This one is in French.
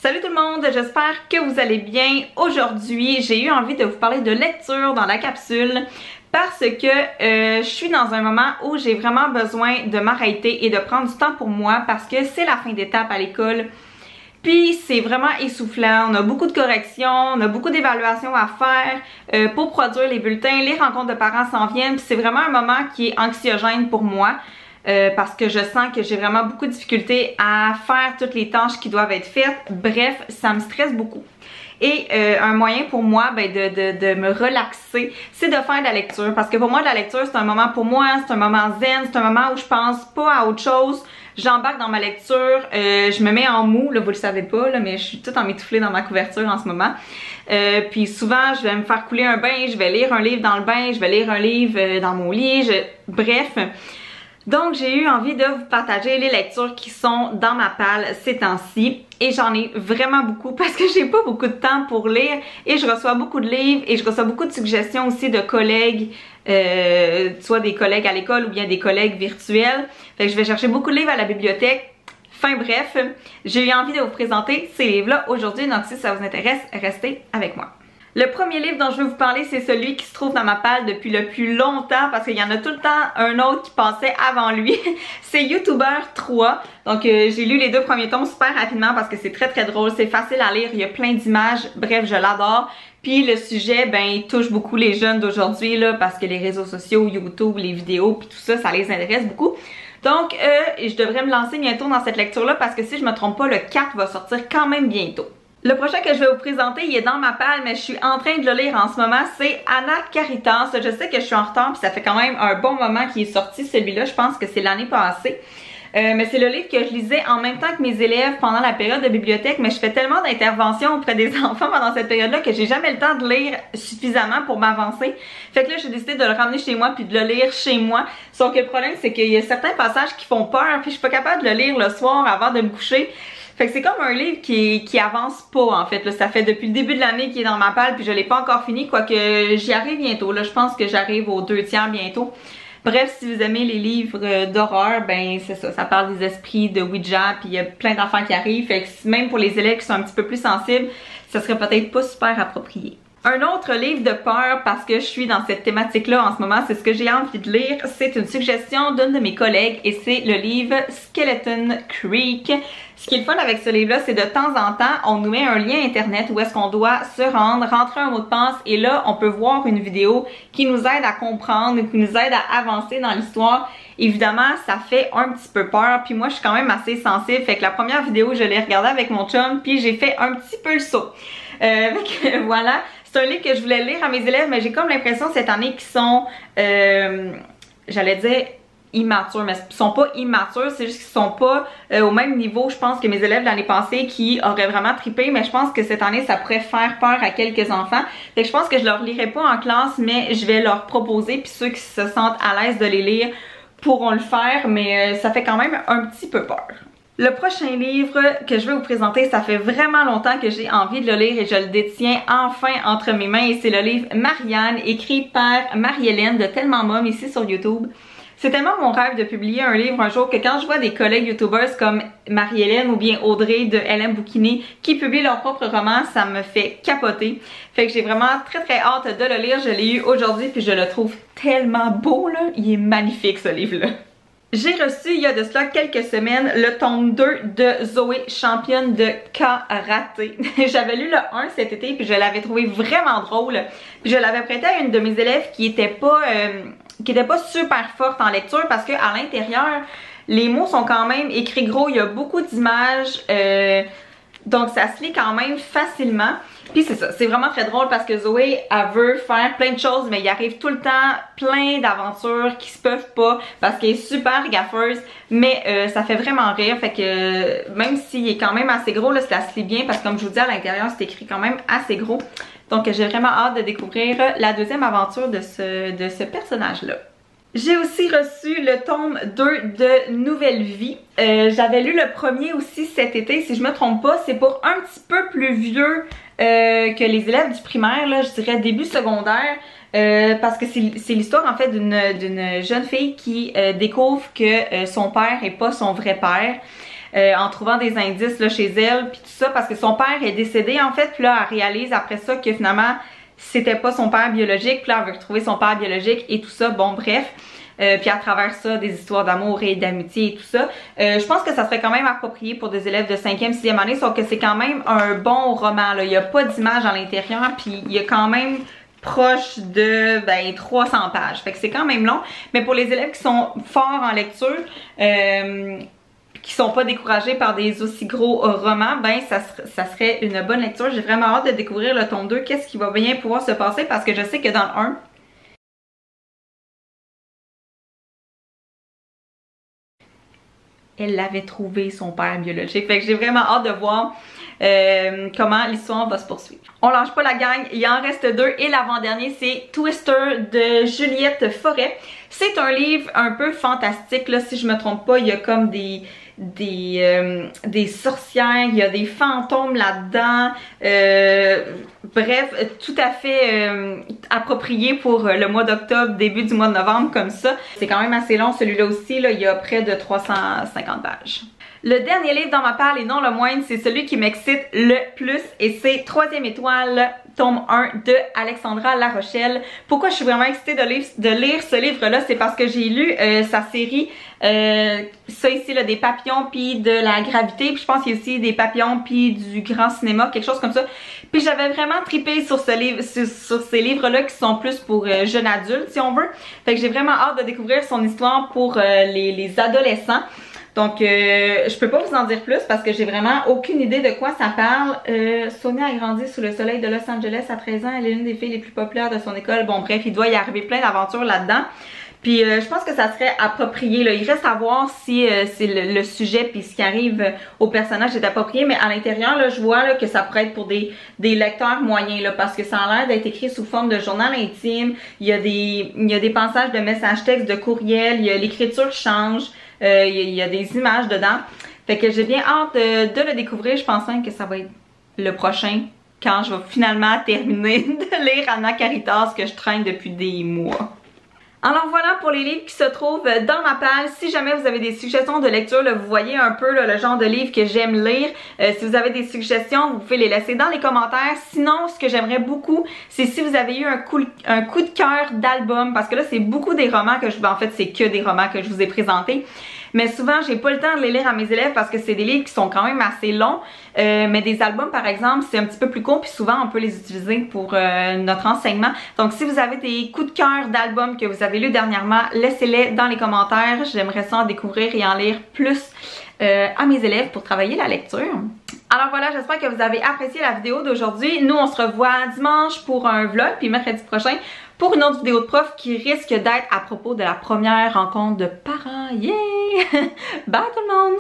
Salut tout le monde, j'espère que vous allez bien. Aujourd'hui, j'ai eu envie de vous parler de lecture dans la capsule parce que je suis dans un moment où j'ai vraiment besoin de m'arrêter et de prendre du temps pour moi parce que c'est la fin d'étape à l'école. Puis c'est vraiment essoufflant, on a beaucoup de corrections, on a beaucoup d'évaluations à faire pour produire les bulletins, les rencontres de parents s'en viennent, puis c'est vraiment un moment qui est anxiogène pour moi. Parce que je sens que j'ai vraiment beaucoup de difficultés à faire toutes les tâches qui doivent être faites. Bref, ça me stresse beaucoup. Et un moyen pour moi de me relaxer, c'est de faire de la lecture. Parce que pour moi, de la lecture, c'est un moment pour moi, c'est un moment zen, c'est un moment où je pense pas à autre chose. J'embarque dans ma lecture, je me mets en mou, là vous le savez pas, là, mais je suis toute emmitouflée dans ma couverture en ce moment. Puis souvent, je vais me faire couler un bain, je vais lire un livre dans le bain, je vais lire un livre dans mon lit, bref. Donc j'ai eu envie de vous partager les lectures qui sont dans ma palle ces temps-ci et j'en ai vraiment beaucoup parce que j'ai pas beaucoup de temps pour lire et je reçois beaucoup de livres et je reçois beaucoup de suggestions aussi de collègues, soit des collègues à l'école ou bien des collègues virtuels. Fait que je vais chercher beaucoup de livres à la bibliothèque. Enfin bref, j'ai eu envie de vous présenter ces livres-là aujourd'hui, donc si ça vous intéresse, restez avec moi. Le premier livre dont je vais vous parler, c'est celui qui se trouve dans ma palle depuis le plus longtemps parce qu'il y en a tout le temps un autre qui passait avant lui. C'est YouTuber 3. Donc j'ai lu les deux premiers tomes super rapidement parce que c'est très drôle, c'est facile à lire, il y a plein d'images, bref je l'adore. Puis le sujet, ben il touche beaucoup les jeunes d'aujourd'hui là parce que les réseaux sociaux, YouTube, les vidéos, puis tout ça, ça les intéresse beaucoup. Donc je devrais me lancer bientôt dans cette lecture là parce que si je me trompe pas, le 4 va sortir quand même bientôt. Le prochain que je vais vous présenter, il est dans ma palle, mais je suis en train de le lire en ce moment, c'est Anna Caritas. Je sais que je suis en retard, puis ça fait quand même un bon moment qu'il est sorti celui-là, je pense que c'est l'année passée. Mais c'est le livre que je lisais en même temps que mes élèves pendant la période de bibliothèque, mais je fais tellement d'interventions auprès des enfants pendant cette période-là que j'ai jamais le temps de lire suffisamment pour m'avancer. Fait que là, j'ai décidé de le ramener chez moi puis de le lire chez moi. Sauf que le problème, c'est qu'il y a certains passages qui font peur, puis je suis pas capable de le lire le soir avant de me coucher. Fait que c'est comme un livre qui avance pas en fait, là. Ça fait depuis le début de l'année qu'il est dans ma palle puis je l'ai pas encore fini, quoique j'y arrive bientôt, là. Je pense que j'arrive aux 2/3 bientôt. Bref, si vous aimez les livres d'horreur, ben c'est ça, ça parle des esprits de Ouija puis il y a plein d'enfants qui arrivent, fait que même pour les élèves qui sont un petit peu plus sensibles, ça serait peut-être pas super approprié. Un autre livre de peur, parce que je suis dans cette thématique-là en ce moment, c'est ce que j'ai envie de lire, c'est une suggestion d'une de mes collègues et c'est le livre Skeleton Creek. Ce qui est le fun avec ce livre-là, c'est de temps en temps, on nous met un lien internet où est-ce qu'on doit se rendre, rentrer un mot de passe et là, on peut voir une vidéo qui nous aide à comprendre, qui nous aide à avancer dans l'histoire. Évidemment, ça fait un petit peu peur, puis moi, je suis quand même assez sensible, fait que la première vidéo, je l'ai regardée avec mon chum, puis j'ai fait un petit peu le saut. Voilà. C'est un livre que je voulais lire à mes élèves, mais j'ai comme l'impression cette année qu'ils sont, j'allais dire immatures, mais ils sont pas immatures, c'est juste qu'ils sont pas au même niveau, je pense, que mes élèves l'année passée qui auraient vraiment trippé, mais je pense que cette année, ça pourrait faire peur à quelques enfants. Fait que je pense que je leur lirai pas en classe, mais je vais leur proposer, puis ceux qui se sentent à l'aise de les lire pourront le faire, mais ça fait quand même un petit peu peur. Le prochain livre que je vais vous présenter, ça fait vraiment longtemps que j'ai envie de le lire et je le détiens enfin entre mes mains et c'est le livre Marianne, écrit par Marie-Hélène de Tellement Mom ici sur YouTube. C'est tellement mon rêve de publier un livre un jour que quand je vois des collègues youtubeurs comme Marie-Hélène ou bien Audrey de LM Bouquiné qui publient leur propre roman, ça me fait capoter. Fait que j'ai vraiment très hâte de le lire. Je l'ai eu aujourd'hui puis je le trouve tellement beau là. Il est magnifique ce livre-là. J'ai reçu il y a de cela quelques semaines le tome 2 de Zoé, championne de karaté. J'avais lu le 1 cet été puis je l'avais trouvé vraiment drôle. Puis je l'avais prêté à une de mes élèves qui était pas super forte en lecture parce que à l'intérieur, les mots sont quand même écrits gros, il y a beaucoup d'images, donc ça se lit quand même facilement. Puis c'est ça, c'est vraiment très drôle parce que Zoé, elle veut faire plein de choses, mais il arrive tout le temps plein d'aventures qui se peuvent pas parce qu'elle est super gaffeuse, mais ça fait vraiment rire, fait que même s'il est quand même assez gros, là, ça se lit bien parce que comme je vous dis, à l'intérieur, c'est écrit quand même assez gros. Donc j'ai vraiment hâte de découvrir la deuxième aventure de ce personnage-là. J'ai aussi reçu le tome 2 de Nouvelle Vie. J'avais lu le premier aussi cet été, si je me trompe pas. C'est pour un petit peu plus vieux que les élèves du primaire, là, je dirais début secondaire. Parce que c'est l'histoire en fait d'une jeune fille qui découvre que son père est pas son vrai père. en trouvant des indices là, chez elle, puis tout ça, parce que son père est décédé en fait, puis là elle réalise après ça que finalement c'était pas son père biologique, puis là elle veut retrouver son père biologique et tout ça, bon bref. Puis à travers ça, des histoires d'amour et d'amitié et tout ça. Je pense que ça serait quand même approprié pour des élèves de 5e, 6e année, sauf que c'est quand même un bon roman, là. Il n'y a pas d'image à l'intérieur, puis il y a quand même proche de 300 pages. Fait que c'est quand même long, mais pour les élèves qui sont forts en lecture, qui sont pas découragés par des aussi gros romans, ben ça serait une bonne lecture. J'ai vraiment hâte de découvrir le tome 2, qu'est-ce qui va bien pouvoir se passer, parce que je sais que dans le 1, elle avait trouvé son père biologique. Fait que j'ai vraiment hâte de voir comment l'histoire va se poursuivre. On lâche pas la gang, il en reste 2 et l'avant-dernier c'est Twister de Juliette Forêt. C'est un livre un peu fantastique là, si je me trompe pas, il y a comme des sorcières, il y a des fantômes là-dedans, bref, tout à fait approprié pour le mois d'octobre, début du mois de novembre comme ça. C'est quand même assez long celui-là aussi, là, il y a près de 350 pages. Le dernier livre dans ma palle et non le moindre, c'est celui qui m'excite le plus et c'est 3e étoile, tome 1 de Alexandra Larochelle. Pourquoi je suis vraiment excitée de lire ce livre-là? C'est parce que j'ai lu sa série, ça ici, là, des papillons puis de la gravité, puis je pense qu'il y a aussi des papillons puis du grand cinéma, quelque chose comme ça. Puis j'avais vraiment trippé sur ce livre, sur ces livres-là qui sont plus pour jeunes adultes, si on veut. Fait que j'ai vraiment hâte de découvrir son histoire pour les adolescents. Donc, je peux pas vous en dire plus parce que j'ai vraiment aucune idée de quoi ça parle. Sonia a grandi sous le soleil de Los Angeles à 13 ans. Elle est l'une des filles les plus populaires de son école. Bon, bref, il doit y arriver plein d'aventures là-dedans. Puis, je pense que ça serait approprié, là. Il reste à voir si c'est le sujet puis ce qui arrive au personnage est approprié. Mais à l'intérieur, là, je vois là, que ça pourrait être pour des lecteurs moyens, là, parce que ça a l'air d'être écrit sous forme de journal intime. Il y a des passages de messages textes, de courriels. L'écriture change. Il y a des images dedans. Fait que j'ai bien hâte de le découvrir. Je pense même que ça va être le prochain quand je vais finalement terminer de lire Anna Caritas que je traîne depuis des mois. Alors voilà pour les livres qui se trouvent dans ma palle. Si jamais vous avez des suggestions de lecture, là, vous voyez un peu là, le genre de livre que j'aime lire. Si vous avez des suggestions, vous pouvez les laisser dans les commentaires. Sinon, ce que j'aimerais beaucoup, c'est si vous avez eu un coup de cœur d'album, parce que là, c'est beaucoup des romans que en fait, c'est que des romans que je vous ai présentés. Mais souvent, j'ai pas le temps de les lire à mes élèves parce que c'est des livres qui sont quand même assez longs. Mais des albums, par exemple, c'est un petit peu plus court, puis souvent, on peut les utiliser pour notre enseignement. Donc, si vous avez des coups de cœur d'albums que vous avez lus dernièrement, laissez-les dans les commentaires. J'aimerais ça en découvrir et en lire plus à mes élèves pour travailler la lecture. Alors voilà, j'espère que vous avez apprécié la vidéo d'aujourd'hui. Nous, on se revoit dimanche pour un vlog, puis mercredi prochain pour une autre vidéo de prof qui risque d'être à propos de la première rencontre de parents. Yeah! Bye tout le monde!